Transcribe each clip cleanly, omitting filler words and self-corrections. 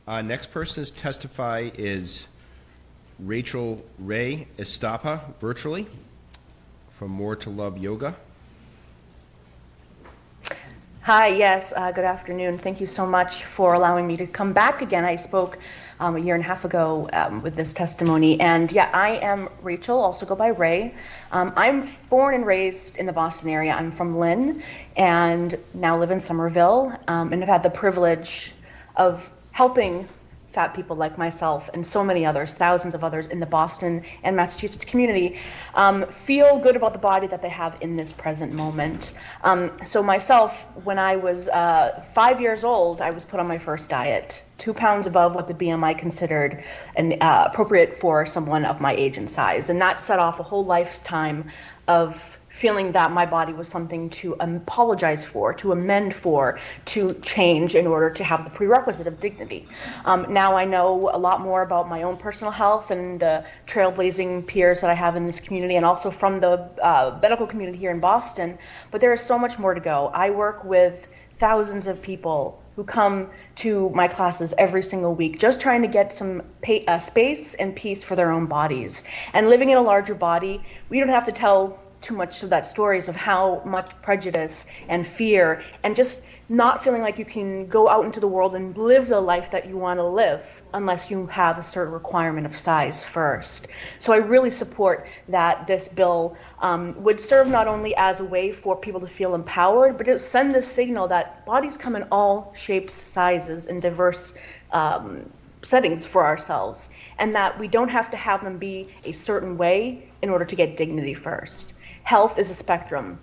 Next person to testify is Rachel Ray Estapa, virtually, from More to Love Yoga. Hi, yes, good afternoon. Thank you so much for allowing me to come back again. I spoke a year and a half ago with this testimony, and yeah, I am Rachel, also go by Ray. I'm born and raised in the Boston area. I'm from Lynn and now live in Somerville, and have had the privilege of helping fat people like myself and so many others, thousands of others in the Boston and Massachusetts community, feel good about the body that they have in this present moment. So myself, when I was 5 years old, I was put on my first diet, 2 pounds above what the BMI considered appropriate for someone of my age and size. And that set off a whole lifetime of feeling that my body was something to apologize for, to amend for, to change in order to have the prerequisite of dignity. Now I know a lot more about my own personal health and the trailblazing peers that I have in this community, and also from the medical community here in Boston, but there is so much more to go. I work with thousands of people who come to my classes every single week, just trying to get some space and peace for their own bodies. And living in a larger body, we don't have to tell too much of that stories of how much prejudice and fear and just not feeling like you can go out into the world and live the life that you want to live unless you have a certain requirement of size first. So I really support that this bill would serve not only as a way for people to feel empowered, but to send the signal that bodies come in all shapes, sizes, and diverse settings for ourselves, and that we don't have to have them be a certain way in order to get dignity first. Health is a spectrum.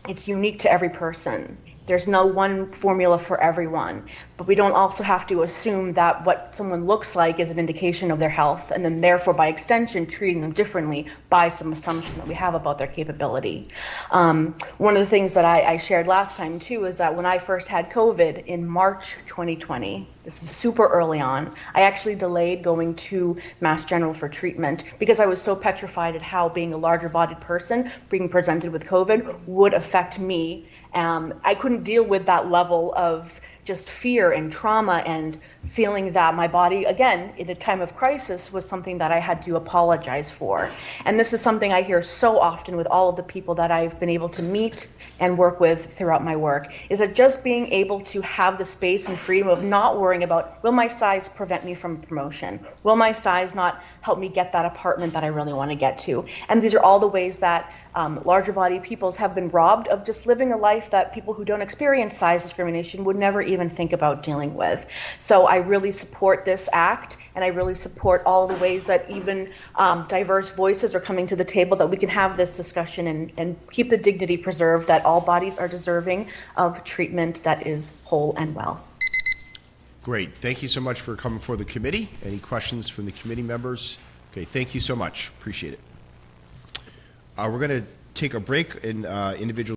It's unique to every person. There's no one formula for everyone, but we don't also have to assume that what someone looks like is an indication of their health, and then therefore by extension treating them differently by some assumption that we have about their capability. One of the things that I shared last time too is that when I first had COVID in March 2020, this is super early on, I actually delayed going to Mass General for treatment because I was so petrified at how being a larger bodied person being presented with COVID would affect me. I couldn't deal with that level of just fear and trauma and feeling that my body, again, in a time of crisis, was something that I had to apologize for. And this is something I hear so often with all of the people that I've been able to meet and work with throughout my work, is that just being able to have the space and freedom of not worrying about, will my size prevent me from promotion? Will my size not help me get that apartment that I really want to get to? And these are all the ways that larger body peoples have been robbed of just living a life that people who don't experience size discrimination would never even think about dealing with. So I really support this act, and I really support all the ways that even diverse voices are coming to the table, that we can have this discussion and keep the dignity preserved, that all bodies are deserving of treatment that is whole and well. Great. Thank you so much for coming before the committee. Any questions from the committee members? Okay, thank you so much. Appreciate it. We're going to take a break in individual